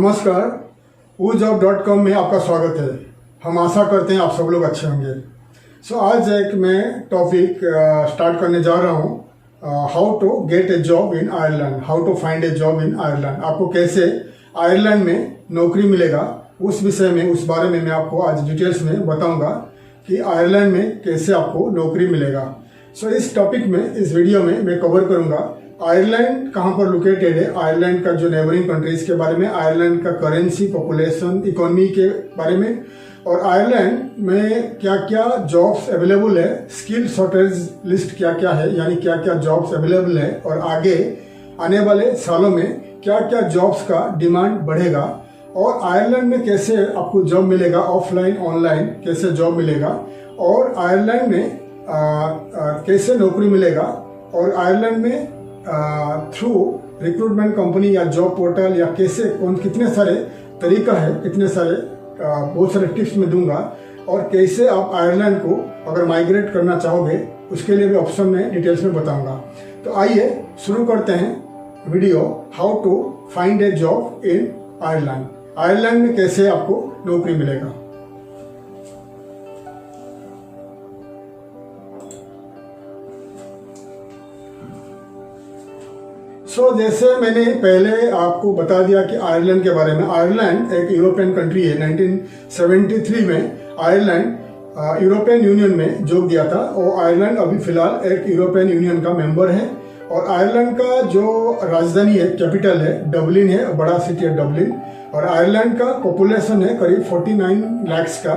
नमस्कार, woojobs.com में आपका स्वागत है। हम आशा करते हैं आप सब लोग अच्छे होंगे। आज एक मैं टॉपिक स्टार्ट करने जा रहा हूँ, how to get a job in Ireland, how to find a job in Ireland. आपको कैसे आयरलैंड में नौकरी मिलेगा उस विषय में, उस बारे में मैं आपको आज डिटेल्स में बताऊंगा कि आयरलैंड में कैसे आपको नौकरी मिलेगा। इस टॉपिक में, इस वीडियो में मैं कवर करूंगा आयरलैंड कहाँ पर लोकेटेड है, आयरलैंड का जो नेबरिंग कंट्रीज के बारे में, आयरलैंड का करेंसी, पॉपुलेशन, इकोनॉमी के बारे में, और आयरलैंड में क्या क्या जॉब्स अवेलेबल है, स्किल शॉर्टेज लिस्ट क्या क्या है, यानी क्या क्या जॉब्स अवेलेबल है, और आगे आने वाले सालों में क्या क्या जॉब्स का डिमांड बढ़ेगा, और आयरलैंड में कैसे आपको जॉब मिलेगा, ऑफलाइन ऑनलाइन कैसे जॉब मिलेगा, और आयरलैंड में कैसे नौकरी मिलेगा, और आयरलैंड में थ्रू रिक्रूटमेंट कंपनी या जॉब पोर्टल या कैसे कितने सारे तरीका है, कितने सारे बहुत सारे टिप्स मैं दूंगा, और कैसे आप आयरलैंड को अगर माइग्रेट करना चाहोगे उसके लिए भी ऑप्शन में डिटेल्स में बताऊंगा। तो आइए शुरू करते हैं video, how to find a job in Ireland. Ireland में कैसे आपको नौकरी मिलेगा। जैसे मैंने पहले आपको बता दिया कि आयरलैंड के बारे में, आयरलैंड एक यूरोपियन कंट्री है। 1973 में आयरलैंड यूरोपियन यूनियन में जोड़ दिया था, और आयरलैंड अभी फिलहाल एक यूरोपियन यूनियन का मेंबर है। और आयरलैंड का जो राजधानी है, कैपिटल है, डबलिन है, बड़ा सिटी है डबलिन। और आयरलैंड का पॉपुलेशन है करीब 49 लाख का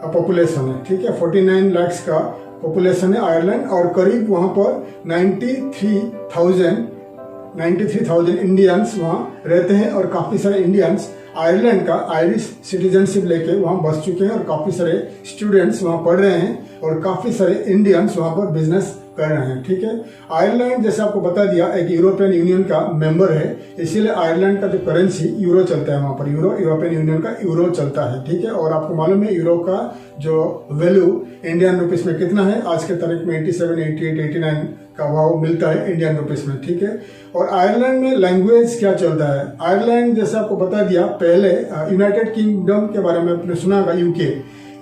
पॉपुलेशन है, ठीक है, 49 लाख का पॉपुलेशन है आयरलैंड। और करीब वहाँ पर 93,000 इंडियंस वहाँ रहते हैं, और काफ़ी सारे इंडियंस आयरलैंड का आयरिश सिटीजनशिप लेके वहाँ बस चुके हैं, और काफ़ी सारे स्टूडेंट्स वहाँ पढ़ रहे हैं, और काफ़ी सारे इंडियंस वहाँ पर बिजनेस कर रहे हैं, ठीक है। आयरलैंड जैसे आपको बता दिया एक यूरोपियन यूनियन का मेंबर है, इसीलिए आयरलैंड का जो करेंसी यूरो चलता है, वहाँ पर यूरोपियन यूनियन का यूरो चलता है, ठीक है। और आपको मालूम है यूरो का जो वैल्यू इंडियन रुपीस में कितना है, आज के तारीख में 87, 88, 89 का भाव मिलता है इंडियन रुपीस में, ठीक है। और आयरलैंड में लैंग्वेज क्या चलता है, आयरलैंड जैसे आपको बता दिया पहले, यूनाइटेड किंगडम के बारे में आपने सुना होगा,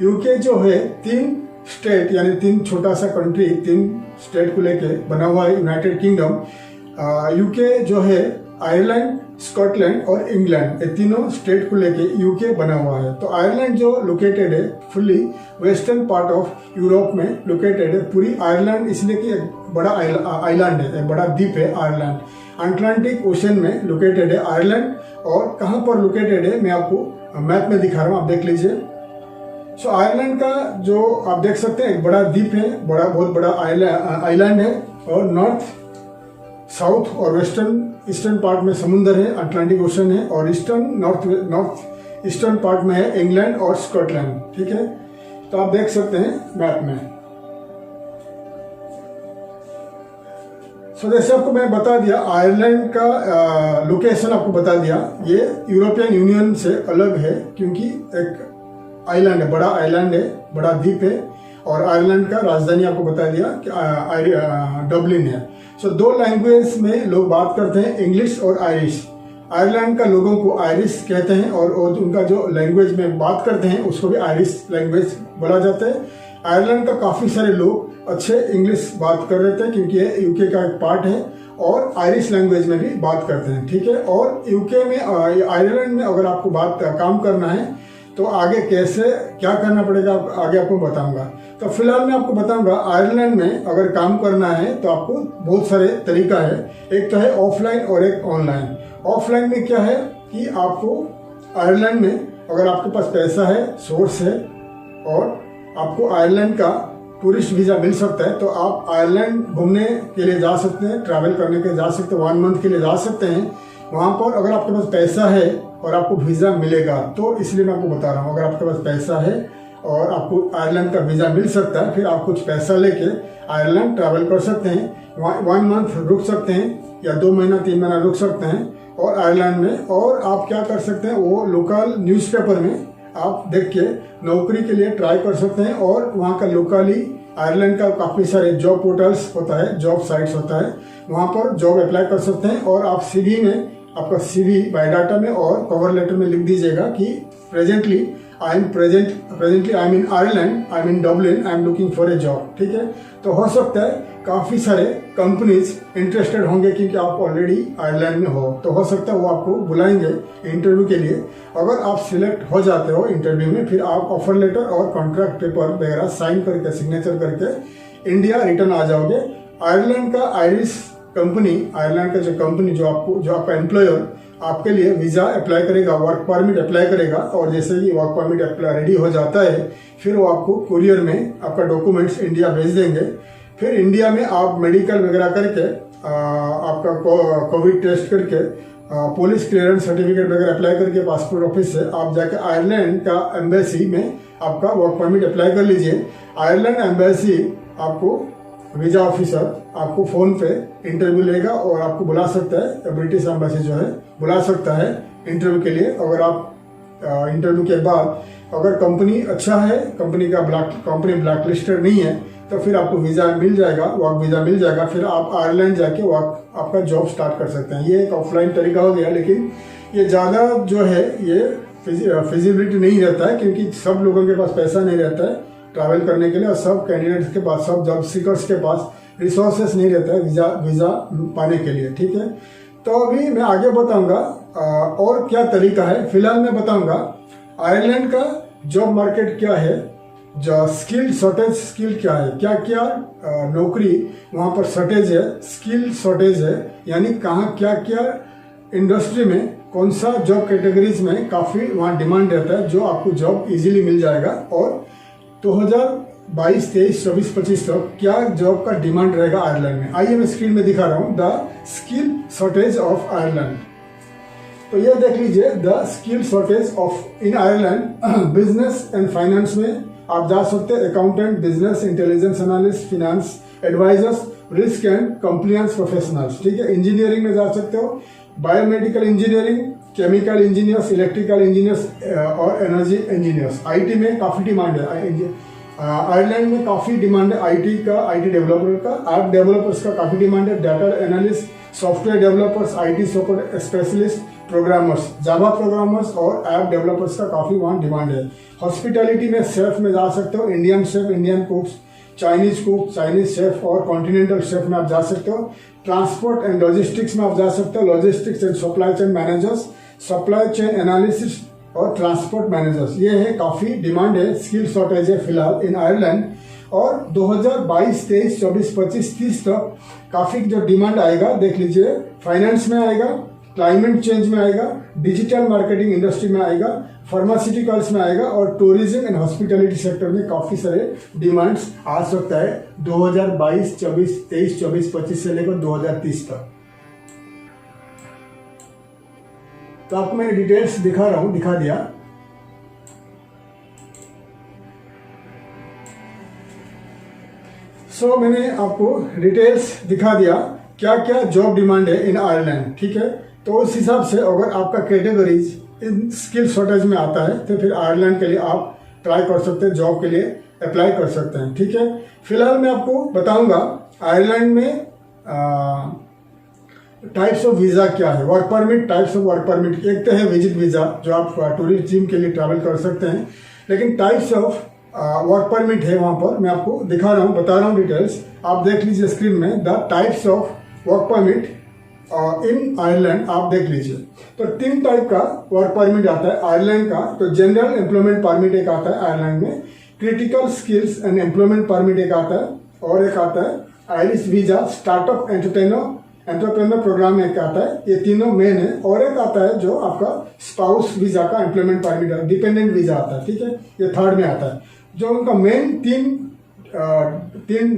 यूके जो है 3 स्टेट यानी 3 छोटा सा कंट्री, 3 स्टेट को लेके बना हुआ है यूनाइटेड किंगडम। यूके जो है आयरलैंड, स्कॉटलैंड और इंग्लैंड, ये तीनों स्टेट को लेके यूके बना हुआ है। तो आयरलैंड जो लोकेटेड है fully western part of Europe में लोकेटेड है। पूरी आयरलैंड इसलिए कि एक बड़ा आइलैंड है, एक बड़ा द्वीप है आयरलैंड, अटलांटिक ओशन में लोकेटेड है आयरलैंड। और कहाँ पर लोकेटेड है मैं आपको मैप में दिखा रहा हूँ, आप देख लीजिए। आयरलैंड का जो आप देख सकते हैं एक बड़ा द्वीप है, बहुत बड़ा आइलैंड है, और नॉर्थ, साउथ और ईस्टर्न पार्ट में समुंदर है, अटलांटिक ओशन है, और नॉर्थ ईस्टर्न पार्ट में है इंग्लैंड और स्कॉटलैंड, ठीक है। तो आप देख सकते हैं मैप में। जैसे आपको मैं बता दिया आयरलैंड का लोकेशन आपको बता दिया, ये यूरोपियन यूनियन से अलग है क्योंकि एक आइलैंड है, बड़ा आइलैंड है, बड़ा द्वीप है। और आयरलैंड का राजधानी आपको बता दिया कि डबलिन है। 2 लैंग्वेज में लोग बात करते हैं, इंग्लिश और आयरिश। आयरलैंड का लोगों को आयरिश कहते हैं, और उनका जो लैंग्वेज में बात करते हैं उसको भी आयरिश लैंग्वेज बोला जाता है। आयरलैंड का काफ़ी सारे लोग अच्छे इंग्लिश बात कर रहे थे क्योंकि ये यूके का एक पार्ट है, और आयरिश लैंग्वेज में भी बात करते हैं, ठीक है। और यूके में, आयरलैंड में अगर आपको काम करना है तो आगे कैसे क्या करना पड़ेगा आगे आपको बताऊंगा। तो फिलहाल मैं आपको बताऊंगा आयरलैंड में अगर काम करना है तो आपको बहुत सारे तरीका है। एक तो है ऑफलाइन और एक ऑनलाइन। ऑफलाइन में क्या है कि आपको आयरलैंड में अगर आपके पास पैसा है, सोर्स है, और आपको आयरलैंड का टूरिस्ट वीज़ा मिल सकता है, तो आप आयरलैंड घूमने के लिए जा सकते हैं, ट्रैवल करने के लिए जा सकते हैं, 1 मंथ के लिए जा सकते हैं। वहाँ पर अगर आपके पास पैसा है और आपको वीज़ा मिलेगा, तो इसलिए मैं आपको बता रहा हूँ, अगर आपके पास पैसा है और आपको आयरलैंड का वीज़ा मिल सकता है, फिर आप कुछ पैसा लेके आयरलैंड ट्रैवल कर सकते हैं, 1 मंथ रुक सकते हैं, या 2 महीना 3 महीना रुक सकते हैं और आयरलैंड में। और आप क्या कर सकते हैं, वो लोकल न्यूज़पेपर में आप देख के नौकरी के लिए ट्राई कर सकते हैं, और वहाँ का लोकली आयरलैंड का काफ़ी सारे जॉब पोर्टल्स होता है, जॉब साइट्स होता है, वहाँ पर जॉब अप्लाई कर सकते हैं। और आप सीवी में आपका CV बायोडाटा में और कवर लेटर में लिख दीजिएगा कि presently I am in Ireland, I am in Dublin, I am looking for a job. ठीक है, तो हो सकता है काफ़ी सारे कंपनीज इंटरेस्टेड होंगे क्योंकि आप ऑलरेडी आयरलैंड में हो, तो हो सकता है वो आपको बुलाएंगे इंटरव्यू के लिए। अगर आप सिलेक्ट हो जाते हो इंटरव्यू में, फिर आप ऑफर लेटर और कॉन्ट्रैक्ट पेपर वगैरह साइन करके, सिग्नेचर करके इंडिया रिटर्न आ जाओगे। आयरलैंड का आयरिश कंपनी, आयरलैंड का जो कंपनी जो आपका एम्प्लॉयर आपके लिए वीज़ा अप्लाई करेगा, वर्क परमिट अप्लाई करेगा, और जैसे ही वर्क परमिट अप्लाई रेडी हो जाता है फिर वो आपको कुरियर में आपका डॉक्यूमेंट्स इंडिया भेज देंगे। फिर इंडिया में आप मेडिकल वगैरह करके, आपका कोविड टेस्ट करके, पुलिस क्लियरेंस सर्टिफिकेट वगैरह अप्लाई करके पासपोर्ट ऑफिस से आप जाके आयरलैंड का एम्बेसी में आपका वर्क परमिट अप्लाई कर लीजिए। आयरलैंड एम्बेसी आपको वीज़ा ऑफिसर आपको फ़ोन पे इंटरव्यू लेगा और आपको बुला सकता है, ब्रिटिश एम्बेसी जो है बुला सकता है इंटरव्यू के लिए। अगर आप इंटरव्यू के बाद अगर कंपनी अच्छा है, कंपनी ब्लैक लिस्टेड नहीं है, तो फिर आपको वीज़ा मिल जाएगा, वर्क वीज़ा मिल जाएगा। फिर आप आयरलैंड जाके वर्क आपका जॉब स्टार्ट कर सकते हैं। ये एक ऑफलाइन तरीका हो गया, लेकिन ये ज़्यादा जो है ये फिजिबिलिटी नहीं रहता है क्योंकि सब लोगों के पास पैसा नहीं रहता है ट्रैवल करने के लिए, और सब कैंडिडेट्स के पास, सब जॉब सीकर्स के पास रिसोर्सेस नहीं रहता है वीज़ा पाने के लिए। ठीक है, तो अभी मैं आगे बताऊंगा और क्या तरीका है। फिलहाल मैं बताऊंगा आयरलैंड का जॉब मार्केट क्या है, जो स्किल शॉर्टेज, स्किल क्या है, क्या क्या नौकरी वहाँ पर शॉर्टेज है, स्किल शॉर्टेज है, यानी कहाँ क्या क्या इंडस्ट्री में कौन सा जॉब कैटेगरीज में काफ़ी वहाँ डिमांड रहता है, जो आपको जॉब इजीली मिल जाएगा। और 2022, 23, 24, 25 तक क्या जॉब का डिमांड रहेगा आयरलैंड में। आइए मैं स्क्रीन में दिखा रहा हूँ the skill shortage of Ireland. तो ये देख लीजिए, the skill shortage of in Ireland. Business and finance में आप जा सकते हैं, accountant, business intelligence analyst, finance advisors, risk and compliance professionals. ठीक है, इंजीनियरिंग में जा सकते हो, biomedical engineering, chemical engineers, electrical engineers और एनर्जी इंजीनियर्स। आईटी में काफ़ी डिमांड है, आयरलैंड में काफ़ी डिमांड है आईटी का, आईटी डेवलपर का, ऐप डेवलपर्स का काफ़ी डिमांड है, data analyst, software developers, IT support specialist, programmers, Java programmers और ऐप डेवलपर्स का काफ़ी वहाँ डिमांड है। हॉस्पिटैलिटी में शेफ में जा सकते हो, Indian chef, Indian कुक्स, Chinese cook, Chinese chef और कॉन्टिनेंटल शेफ में आप जा सकते हो। ट्रांसपोर्ट एंड लॉजिस्टिक्स में आप जा सकते हो, logistics and supply chain managers, supply chain analysis और ट्रांसपोर्ट मैनेजर्स। ये है, काफ़ी डिमांड है, स्किल शॉर्टेज है फिलहाल इन आयरलैंड। और 2022, 23, 24, 25, 30 तक काफ़ी जो डिमांड आएगा देख लीजिए, फाइनेंस में आएगा, क्लाइमेट चेंज में आएगा, डिजिटल मार्केटिंग इंडस्ट्री में आएगा, फार्मास्यूटिकल्स में आएगा और टूरिज्म एंड हॉस्पिटैलिटी सेक्टर में काफ़ी सारे डिमांड्स आ सकता है 2022, 24, 23, 24, 25 से लेकर 2030 तक। तो आपको मैं डिटेल्स दिखा रहा हूं, दिखा दिया। सो मैंने आपको डिटेल्स दिखा दिया क्या क्या जॉब डिमांड है इन आयरलैंड। ठीक है, तो उस हिसाब से अगर आपका कैटेगरीज इन स्किल शॉर्टेज में आता है तो फिर आयरलैंड के लिए आप ट्राई कर सकते हैं, जॉब के लिए अप्लाई कर सकते हैं। ठीक है, फिलहाल मैं आपको बताऊंगा आयरलैंड में टाइप्स ऑफ वीज़ा क्या है, work permit, types of work permit. एक तो है विजिट वीज़ा जो आप टूरिज्म के लिए ट्रैवल कर सकते हैं, लेकिन टाइप्स ऑफ वर्क परमिट है वहाँ पर, मैं आपको दिखा रहा हूँ, बता रहा हूँ डिटेल्स। आप देख लीजिए स्क्रीन में, the types of work permit in Ireland आप देख लीजिए। तो 3 टाइप का वर्क परमिट आता है आयरलैंड का। तो जनरल एम्प्लॉयमेंट परमिट एक आता है आयरलैंड में, critical skills and employment permit एक आता है, और एक आता है Irish visa, startup entrepreneur program एक आता है। ये तीनों मेन है। और एक आता है जो आपका स्पाउस वीजा का एम्प्लॉयमेंट परमिट, डिपेंडेंट वीजा आता है। ठीक है, ये थर्ड में आता है। जो उनका मेन तीन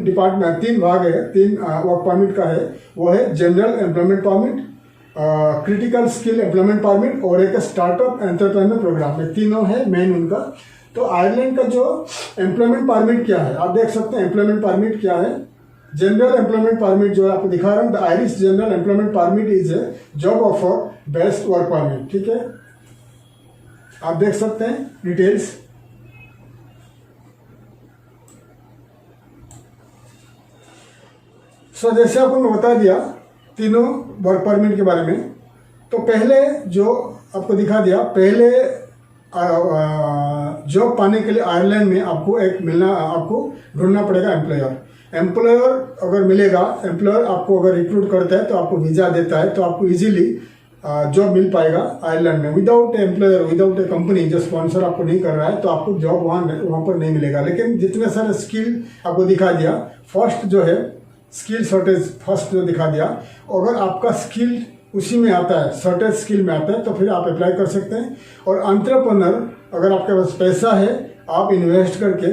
डिपार्टमेंट, 3 भाग है, 3 वर्क परमिट का है, वो है general employment permit, critical skill employment permit और एक स्टार्टअप एंटरप्रेन्योर प्रोग्राम। ये तीनों है मेन उनका। तो आयरलैंड का जो एम्प्लॉयमेंट परमिट क्या है आप देख सकते हैं। एम्प्लॉयमेंट परमिट क्या है, जनरल एम्प्लॉयमेंट परमिट जो आपको दिखा रहा हूँ, the Irish general employment permit is a job offer based work permit. ठीक है, आप देख सकते हैं डिटेल्स। सो जैसे आपको मैं बता दिया तीनों वर्क परमिट के बारे में। तो पहले जो आपको दिखा दिया, पहले जॉब पाने के लिए आयरलैंड में आपको ढूंढना पड़ेगा एम्प्लॉयर अगर मिलेगा, एम्प्लॉयर आपको अगर रिक्रूट करता है तो आपको वीज़ा देता है, तो आपको इजीली जॉब मिल पाएगा आयरलैंड में। विदाउट एम्प्लॉयर, विदाउट ए कंपनी जो स्पॉन्सर आपको नहीं कर रहा है, तो आपको जॉब वहाँ पर नहीं मिलेगा। लेकिन जितने सारे स्किल आपको दिखा दिया, फर्स्ट जो है स्किल शॉर्टेज, फर्स्ट जो दिखा दिया, अगर आपका स्किल उसी में आता है, शॉर्टेज स्किल में आता है, तो फिर आप अप्लाई कर सकते हैं। और एंटरप्रेन्योर, अगर आपके पास पैसा है, आप इन्वेस्ट करके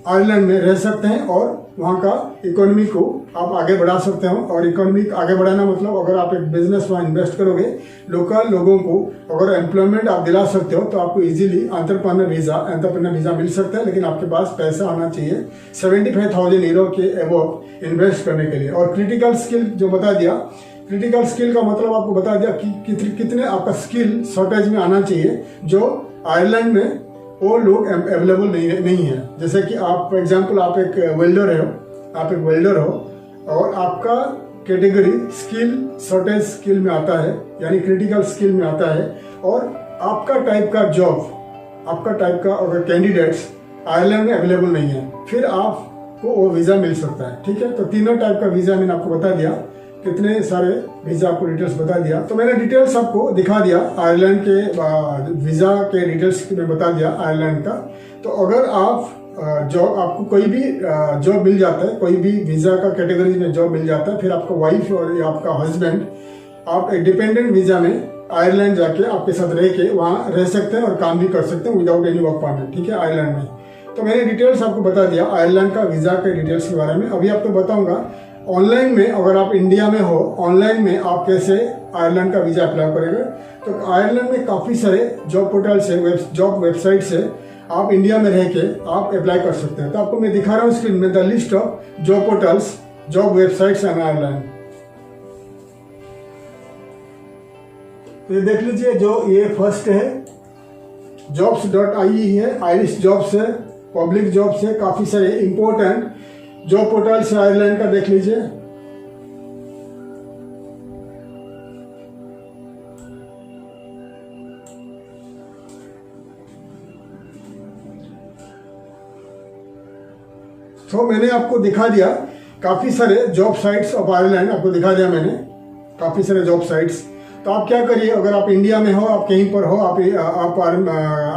आयरलैंड में रह सकते हैं और वहाँ का इकोनॉमी को आप आगे बढ़ा सकते हो। और इकोनॉमी आगे बढ़ाना मतलब अगर आप एक बिजनेस वहाँ इन्वेस्ट करोगे, लोकल लोगों को अगर एम्प्लॉयमेंट आप दिला सकते हो, तो आपको इजीली एंटरप्रेन्योर वीज़ा मिल सकता है। लेकिन आपके पास पैसा आना चाहिए 75,000 यूरो के अबव इन्वेस्ट करने के लिए। और क्रिटिकल स्किल जो बता दिया, क्रिटिकल स्किल का मतलब आपको बता दिया कि कितने आपका स्किल शॉर्टेज में आना चाहिए, जो आयरलैंड में वो लोग अवेलेबल नहीं है। जैसे कि आप एग्जांपल, आप एक वेल्डर हो और आपका कैटेगरी स्किल शॉर्टेज स्किल में आता है, यानी क्रिटिकल स्किल में आता है, और आपका टाइप का अगर कैंडिडेट्स आयरलैंड में अवेलेबल नहीं है, फिर आपको वो वीज़ा मिल सकता है। ठीक है, तो तीनों टाइप का वीज़ा मैंने आपको बता दिया, कितने सारे वीज़ा आपको डिटेल्स बता दिया। तो मैंने डिटेल्स आपको दिखा दिया आयरलैंड के वीज़ा के डिटेल्स में बता दिया आयरलैंड का। तो अगर आप जॉब, आपको कोई भी जॉब मिल जाता है, कोई भी वीज़ा का कैटेगरी में जॉब मिल जाता है, फिर आपका वाइफ और आपका हस्बैंड आप एक डिपेंडेंट वीज़ा में आयरलैंड जाके आपके साथ रह के वहाँ रह सकते हैं और काम भी कर सकते हैं विदाउट एनी वर्क परमिट। ठीक है, आयरलैंड में। तो मैंने डिटेल्स आपको बता दिया आयरलैंड का वीज़ा के डिटेल्स के बारे में। अभी आपको बताऊंगा ऑनलाइन में, अगर आप इंडिया में हो, ऑनलाइन में आप कैसे आयरलैंड का वीज़ा अप्लाई करेंगे। तो आयरलैंड में काफ़ी सारे जॉब पोर्टल से, जॉब वेबसाइट से आप इंडिया में रह के आप अप्लाई कर सकते हैं। तो आपको मैं दिखा रहा हूँ स्क्रीन में the list of job portals, job websites in Ireland. तो ये देख लीजिए, जो ये फर्स्ट है jobs.ie है, आयरिश जॉब्स है, पब्लिक जॉब्स है, काफ़ी सारे इंपॉर्टेंट जॉब पोर्टल्स है आयरलैंड का, देख लीजिए। तो मैंने आपको दिखा दिया काफ़ी सारे जॉब साइट्स ऑफ आयरलैंड, आपको दिखा दिया मैंने काफ़ी सारे जॉब साइट्स। तो आप क्या करिए, अगर आप इंडिया में हो, आप कहीं पर हो, आप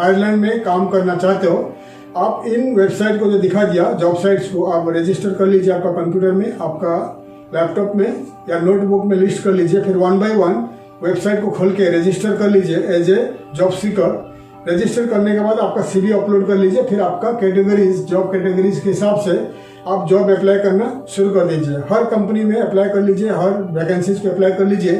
आयरलैंड में काम करना चाहते हो, आप इन वेबसाइट को जो दिखा दिया जॉब साइट्स को आप रजिस्टर कर लीजिए आपका कंप्यूटर में, आपका लैपटॉप में या नोटबुक में लिस्ट कर लीजिए। फिर 1 बाय 1 वेबसाइट को खोल के रजिस्टर कर लीजिए as a job seeker. Register करने के बाद आपका CV अपलोड कर लीजिए। फिर आपका कैटेगरीज, जॉब कैटेगरीज के हिसाब से आप जॉब अप्लाई करना शुरू कर दीजिए। हर कंपनी में अप्लाई कर लीजिए, हर वैकेंसीज पे अप्लाई कर लीजिए।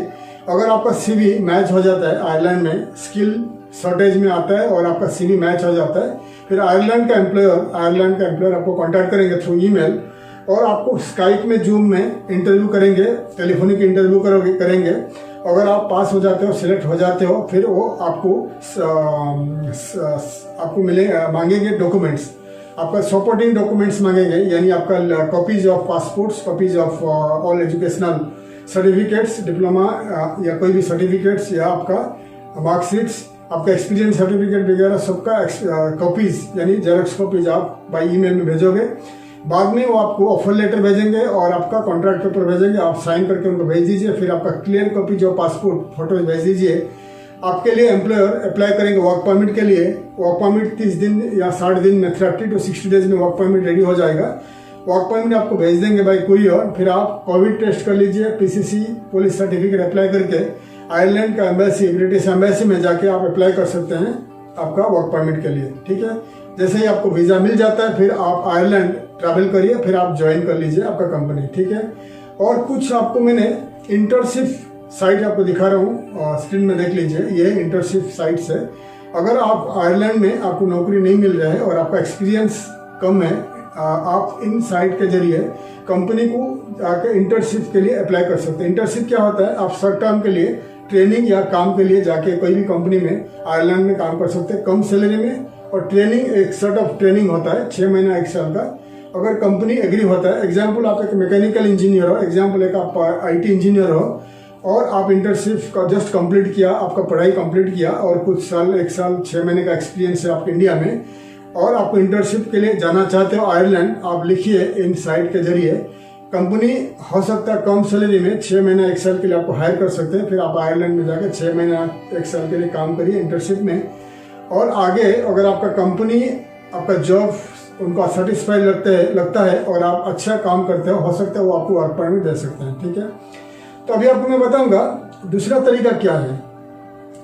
अगर आपका CV मैच हो जाता है, आयरलैंड में स्किल शॉर्टेज में आता है और आपका CV मैच हो जाता है, फिर आयरलैंड का एम्प्लॉयर आपको कॉन्टैक्ट करेंगे थ्रू ईमेल, और आपको स्काइप में, जूम में इंटरव्यू करेंगे, टेलीफोनिक इंटरव्यू करेंगे। अगर आप पास हो जाते हो, सिलेक्ट हो जाते हो, फिर वो आपको मांगेंगे डॉक्यूमेंट्स, आपका सपोर्टिंग डॉक्यूमेंट्स मांगेंगे, यानी आपका copies of passports, copies of all educational certificates, diploma या कोई भी सर्टिफिकेट्स, या आपका मार्कशीट्स, आपका एक्सपीरियंस सर्टिफिकेट वगैरह सबका कॉपीज, यानी जेरॉक्स कॉपीज आप बाई ईमेल में भेजोगे। बाद में वो आपको ऑफर लेटर भेजेंगे और आपका कॉन्ट्रैक्ट पेपर भेजेंगे, आप साइन करके उनको भेज दीजिए। फिर आपका क्लियर कॉपी जो पासपोर्ट फोटोज भेज दीजिए। आपके लिए एम्प्लॉयर अप्लाई करेंगे वर्क परमिट के लिए। वर्क परमिट 30 दिन या 60 दिन में, 30 to 60 डेज में वर्क परमिट रेडी हो जाएगा। वर्क परमिट आपको भेज देंगे बाई कुरियर। फिर आप कोविड टेस्ट कर लीजिए, PCC पुलिस सर्टिफिकेट अप्लाई करके आयरलैंड का एम्बेसी, ब्रिटिश एम्बेसी में जाके आप अप्लाई कर सकते हैं आपका वर्क परमिट के लिए। ठीक है, जैसे ही आपको वीज़ा मिल जाता है, फिर आप आयरलैंड ट्रैवल करिए, फिर आप ज्वाइन कर लीजिए आपका कंपनी। ठीक है, और कुछ आपको मैंने इंटर्नशिप साइट आपको दिखा रहा हूँ, स्क्रीन में देख लीजिए। ये इंटर्नशिप साइट्स है। अगर आप आयरलैंड में आपको नौकरी नहीं मिल रहा है और आपका एक्सपीरियंस कम है, आप इन साइट के जरिए कंपनी को जाकर इंटर्नशिप के लिए अप्लाई कर सकते हैं। इंटर्नशिप क्या होता है, आप शॉर्ट टर्म के लिए ट्रेनिंग या काम के लिए जाके कोई भी कंपनी में आयरलैंड में काम कर सकते हैं कम सैलरी में। और ट्रेनिंग एक सॉर्ट ऑफ ट्रेनिंग होता है 6 महीना 1 साल का। अगर कंपनी एग्री होता है, एग्जाम्पल आप एक मैकेनिकल इंजीनियर हो, एग्जाम्पल एक आप IT इंजीनियर हो, और आप इंटर्नशिप का जस्ट कंप्लीट किया, आपका पढ़ाई कंप्लीट किया और कुछ साल 1 साल 6 महीने का एक्सपीरियंस है आपके इंडिया में और आपको इंटर्नशिप के लिए जाना चाहते हो आयरलैंड, आप लिखिए इन साइट के जरिए। कंपनी हो सकता है कम सैलरी में 6 महीना 1 साल के लिए आपको हायर कर सकते हैं, फिर आप आयरलैंड में जाकर 6 महीना 1 साल के लिए काम करिए इंटर्नशिप में। और आगे अगर आपका कंपनी आपका जॉब उनको सेटिस्फाई लगता है और आप अच्छा काम करते हो सकता है वो आपको वर्क परमिट दे सकते हैं। ठीक है, तो अभी आपको मैं बताऊंगा दूसरा तरीका क्या है।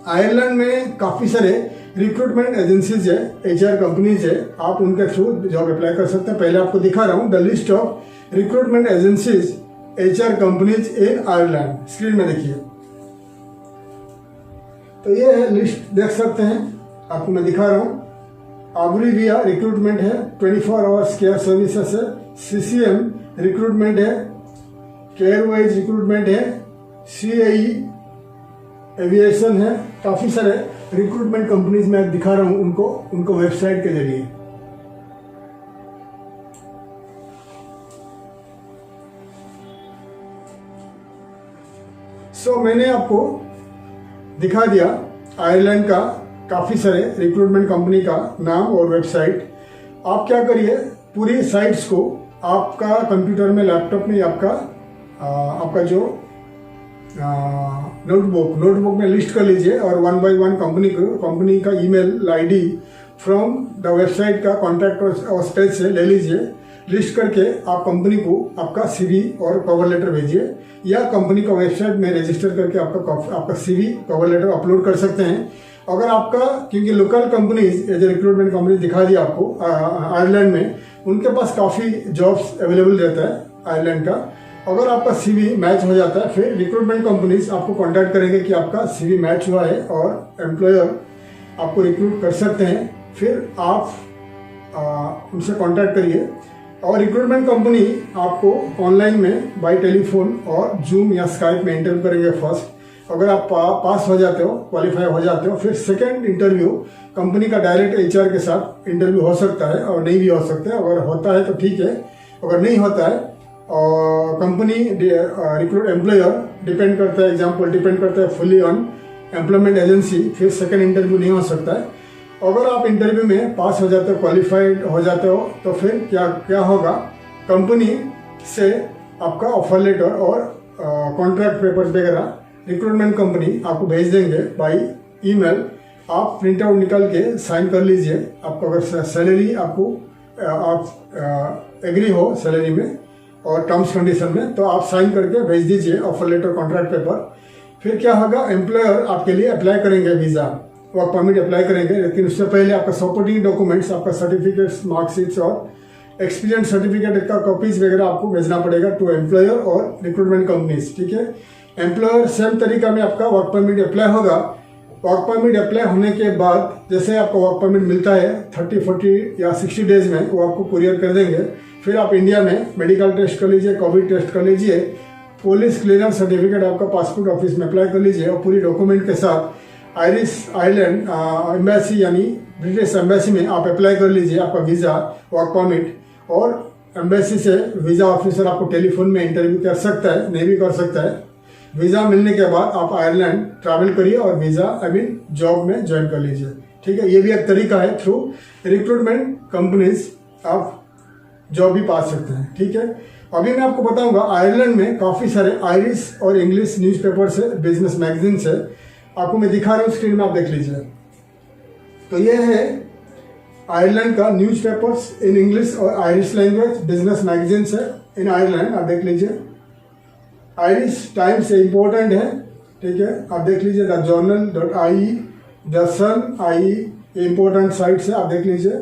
आयरलैंड में काफ़ी सारे रिक्रूटमेंट एजेंसीज है, HR कंपनीज है, आप उनके थ्रू जॉब अप्लाई कर सकते हैं। पहले आपको दिखा रहा हूँ the list of recruitment agencies HR companies in Ireland, screen में देखिए। तो ये है लिस्ट, देख सकते हैं, आपको मैं दिखा रहा हूँ। आब्रिविया रिक्रूटमेंट है, 24 आवर्स केयर सर्विसेज है, CCM रिक्रूटमेंट है, केयरवाइज रिक्रूटमेंट है, CAE एविएशन है, काफ़ी सारे रिक्रूटमेंट कंपनीज मैं दिखा रहा हूँ उनको वेबसाइट के जरिए। मैंने आपको दिखा दिया आयरलैंड का काफ़ी सारे रिक्रूटमेंट कंपनी का नाम और वेबसाइट। आप क्या करिए, पूरी साइट्स को आपका कंप्यूटर में, लैपटॉप में, आपका जो नोटबुक में लिस्ट कर लीजिए और 1 बाय 1 कंपनी का email ID from the website का कॉन्टैक्ट और पेज से ले लीजिए। लिस्ट करके आप कंपनी को आपका CV और कवर लेटर भेजिए या कंपनी का वेबसाइट में रजिस्टर करके आपका CV कवर लेटर अपलोड कर सकते हैं। अगर आपका, क्योंकि local companies as a recruitment company दिखा दिया आपको आयरलैंड में, उनके पास काफ़ी जॉब्स अवेलेबल रहता है आयरलैंड का। अगर आपका CV मैच हो जाता है, फिर रिक्रूटमेंट कंपनीज आपको कांटेक्ट करेंगे कि आपका CV मैच हुआ है और एम्प्लॉयर आपको रिक्रूट कर सकते हैं। फिर आप उनसे कांटेक्ट करिए और रिक्रूटमेंट कंपनी आपको ऑनलाइन में बाय टेलीफोन और जूम या स्काइप में इंटरव्यू करेंगे फर्स्ट। अगर आप पास हो जाते हो, क्वालिफाई हो जाते हो, फिर सेकेंड इंटरव्यू कंपनी का डायरेक्ट HR के साथ इंटरव्यू हो सकता है और नहीं भी हो सकता है। अगर होता है तो ठीक है, अगर नहीं होता है और कंपनी रिक्रूट एम्प्लॉयर डिपेंड करता है फुल्ली ऑन एम्प्लॉयमेंट एजेंसी, फिर सेकेंड इंटरव्यू नहीं हो सकता है। अगर आप इंटरव्यू में पास हो जाते हो, क्वालिफाइड हो जाते हो, तो फिर क्या होगा, कंपनी से आपका ऑफर लेटर और कॉन्ट्रैक्ट पेपर्स वगैरह रिक्रूटमेंट कंपनी आपको भेज देंगे बाय ईमेल। आप प्रिंट आउट निकाल के साइन कर लीजिए। आपको अगर सैलरी आप एग्री हो सैलरी में और टर्म्स कंडीशन में, तो आप साइन करके भेज दीजिए ऑफर लेटर, कॉन्ट्रैक्ट पेपर। फिर क्या होगा, एम्प्लॉयर आपके लिए अप्लाई करेंगे वीज़ा, वर्क परमिट अप्लाई करेंगे, लेकिन उससे पहले आपका सपोर्टिंग डॉक्यूमेंट्स, आपका सर्टिफिकेट्स, मार्कशीट्स और एक्सपीरियंस सर्टिफिकेट का कॉपीज वगैरह आपको भेजना पड़ेगा टू एम्प्लॉयर और रिक्रूटमेंट कंपनीज। ठीक है, एम्प्लॉयर सेम तरीका में आपका वर्क परमिट अप्लाई होगा। वर्क परमिट अप्लाई होने के बाद जैसे आपको वर्क परमिट मिलता है 30, 40 या 60 डेज में, वो आपको कुरियर कर देंगे। फिर आप इंडिया में मेडिकल टेस्ट कर लीजिए, कोविड टेस्ट कर लीजिए, पुलिस क्लियरेंस सर्टिफिकेट आपका पासपोर्ट ऑफिस में अप्लाई कर लीजिए और पूरी डॉक्यूमेंट के साथ आयरलैंड एम्बेसी यानी ब्रिटिश एम्बेसी में आप अप्लाई कर लीजिए आपका वीज़ा, वर्क परमिट। और एम्बेसी से वीज़ा ऑफिसर आपको टेलीफोन में इंटरव्यू कर सकता है, नहीं भी कर सकता है। वीज़ा मिलने के बाद आप आयरलैंड ट्रैवल करिए और वीज़ा जॉब में ज्वाइन कर लीजिए। ठीक है, ये भी एक तरीका है, थ्रू रिक्रूटमेंट कंपनीज आप जॉब भी पा सकते हैं। ठीक है, अभी मैं आपको बताऊंगा आयरलैंड में काफ़ी सारे आयरिश और इंग्लिश न्यूज़पेपर्स है, बिजनेस मैगजीन्स है। आपको मैं दिखा रहा हूँ स्क्रीन में, आप देख लीजिए। तो ये है आयरलैंड का न्यूज़पेपर्स इन इंग्लिश और आयरिश लैंग्वेज, बिजनेस मैगजीन्स है इन आयरलैंड, आप देख लीजिए। आयरिश टाइम्स इम्पोर्टेंट है, ठीक है, आप देख लीजिए। द journal.ie, द सन.ie, ये इम्पोर्टेंट साइट्स है, आप देख लीजिए।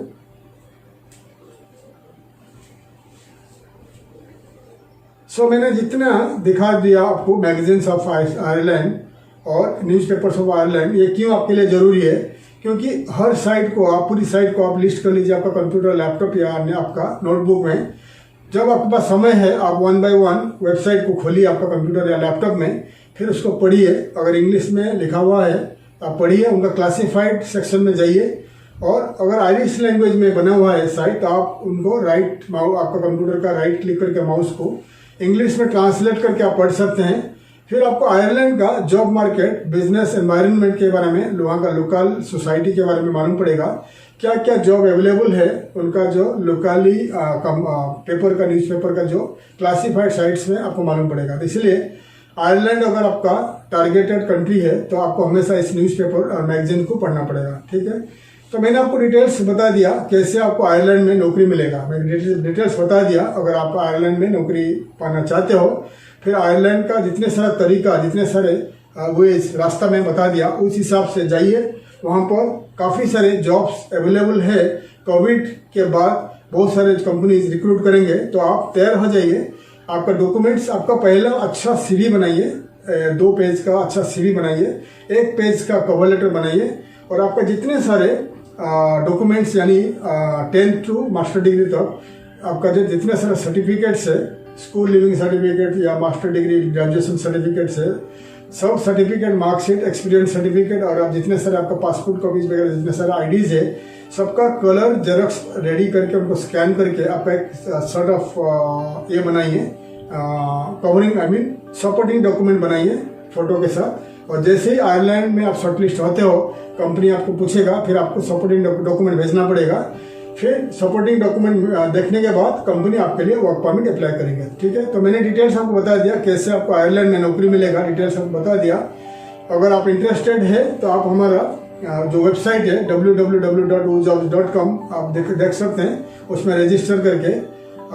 मैंने जितना दिखा दिया आपको मैगजीन्स ऑफ आयरलैंड और न्यूज़पेपर्स ऑफ आयरलैंड, ये क्यों आपके लिए ज़रूरी है, क्योंकि हर साइट को आप, पूरी साइट को आप लिस्ट कर लीजिए आपका कंप्यूटर, लैपटॉप या अन्य आपका नोटबुक में। जब आपके पास समय है, आप 1 बाय 1 वेबसाइट को खोलिए आपका कंप्यूटर या लैपटॉप में, फिर उसको पढ़िए। अगर इंग्लिश में लिखा हुआ है आप पढ़िए, उनका क्लासिफाइड सेक्शन में जाइए। और अगर आयरिश लैंग्वेज में बना हुआ है साइट, तो आप उनको आपका कंप्यूटर का राइट क्लिक करके माउस को इंग्लिश में ट्रांसलेट करके आप पढ़ सकते हैं। फिर आपको आयरलैंड का जॉब मार्केट, बिजनेस एनवायरनमेंट के बारे में, वहाँ का लोकल सोसाइटी के बारे में मालूम पड़ेगा, क्या क्या जॉब अवेलेबल है, उनका जो लोकली पेपर का, न्यूज़पेपर का जो क्लासिफाइड साइट्स में आपको मालूम पड़ेगा। तो इसलिए आयरलैंड अगर आपका टारगेटेड कंट्री है तो आपको हमेशा इस न्यूज़पेपर और मैगजीन को पढ़ना पड़ेगा। ठीक है, तो मैंने आपको डिटेल्स बता दिया कैसे आपको आयरलैंड में नौकरी मिलेगा। मैंने डिटेल्स बता दिया। अगर आप आयरलैंड में नौकरी पाना चाहते हो, फिर आयरलैंड का जितने सारा तरीका, जितने सारे वेज, रास्ता मैं बता दिया, उस हिसाब से जाइए। वहाँ पर काफ़ी सारे जॉब्स अवेलेबल है। कोविड के बाद बहुत सारे कंपनीज रिक्रूट करेंगे, तो आप तैयार हो जाइए। आपका डॉक्यूमेंट्स, आपका पहला अच्छा सीवी बनाइए, 2 पेज का अच्छा सीवी बनाइए, 1 पेज का कवर लेटर बनाइए, और आपका जितने सारे डॉक्यूमेंट्स यानी 10th टू मास्टर डिग्री तक आपका जो जितने सारे सर्टिफिकेट्स है, स्कूल लिविंग सर्टिफिकेट या मास्टर डिग्री, ग्रेजुएशन सर्टिफिकेट्स है, सब सर्टिफिकेट, मार्कशीट, एक्सपीरियंस सर्टिफिकेट, और आप जितने सारे आपका पासपोर्ट कॉपीज वगैरह जितने सारे आईडीज है, सबका कलर जेरॉक्स रेडी करके उनको स्कैन करके आप एक सॉर्ट ऑफ ये बनाइए, covering I mean supporting document बनाइए फोटो के साथ। और जैसे ही आयरलैंड में आप शॉर्टलिस्ट होते हो, कंपनी आपको पूछेगा, फिर आपको सपोर्टिंग डॉक्यूमेंट भेजना पड़ेगा। फिर सपोर्टिंग डॉक्यूमेंट देखने के बाद कंपनी आपके लिए वर्क परमिट अप्लाई करेंगे। ठीक है, तो मैंने डिटेल्स आपको बता दिया कैसे आपको आयरलैंड में नौकरी मिलेगा, डिटेल्स आपको बता दिया। अगर आप इंटरेस्टेड है तो आप हमारा जो वेबसाइट है www.ujobs.com आप देख सकते हैं, उसमें रजिस्टर करके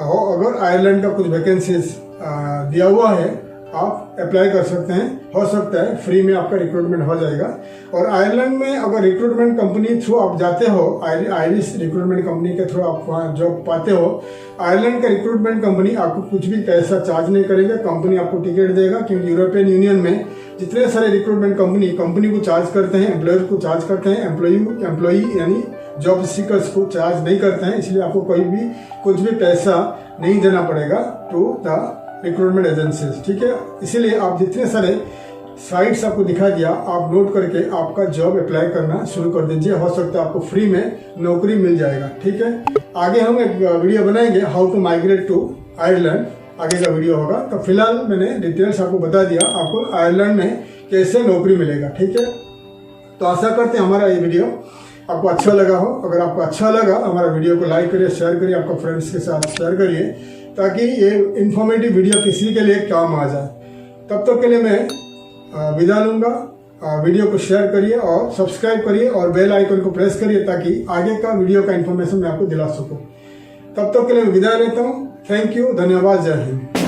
अगर आयरलैंड का कुछ वैकेंसीज दिया हुआ है आप अप्लाई कर सकते हैं। हो सकता है फ्री में आपका रिक्रूटमेंट हो जाएगा। और आयरलैंड में अगर रिक्रूटमेंट कंपनी थ्रू आप जाते हो, आयरिश रिक्रूटमेंट कंपनी के थ्रू आप जॉब पाते हो, आयरलैंड का रिक्रूटमेंट कंपनी आपको कुछ भी पैसा चार्ज नहीं करेगा, कंपनी आपको टिकट देगा। क्योंकि यूरोपियन यूनियन में जितने सारे रिक्रूटमेंट कंपनी को चार्ज करते हैं, एम्प्लॉयर को चार्ज करते हैं, एम्प्लॉई यानी जॉब सीकर्स को चार्ज नहीं करते हैं। इसलिए आपको कुछ भी पैसा नहीं देना पड़ेगा टू द रिक्रूटमेंट एजेंसीज। ठीक है, इसीलिए आप जितने सारे साइट्स आपको दिखा दिया, आप नोट करके आपका जॉब अप्लाई करना शुरू कर दीजिए। हो सकता है आपको फ्री में नौकरी मिल जाएगा। ठीक है, आगे हम एक वीडियो बनाएंगे how to migrate to Ireland, आगे का वीडियो होगा। तो फिलहाल मैंने डिटेल्स आपको बता दिया आपको आयरलैंड में कैसे नौकरी मिलेगा। ठीक है, तो आशा करते हैं हमारा ये वीडियो आपको अच्छा लगा हो। अगर आपको अच्छा लगा हमारा वीडियो को लाइक करिए, शेयर करिए, आपके फ्रेंड्स के साथ शेयर करिए, ताकि ये इन्फॉर्मेटिव वीडियो किसी के लिए काम आ जाए। तब तक के लिए मैं विदा लूंगा। वीडियो को शेयर करिए और सब्सक्राइब करिए और बेल आइकन को प्रेस करिए ताकि आगे का वीडियो का इन्फॉर्मेशन मैं आपको दिला सकूं। तब तक के लिए मैं विदा लेता हूं। थैंक यू, धन्यवाद, जय हिंद।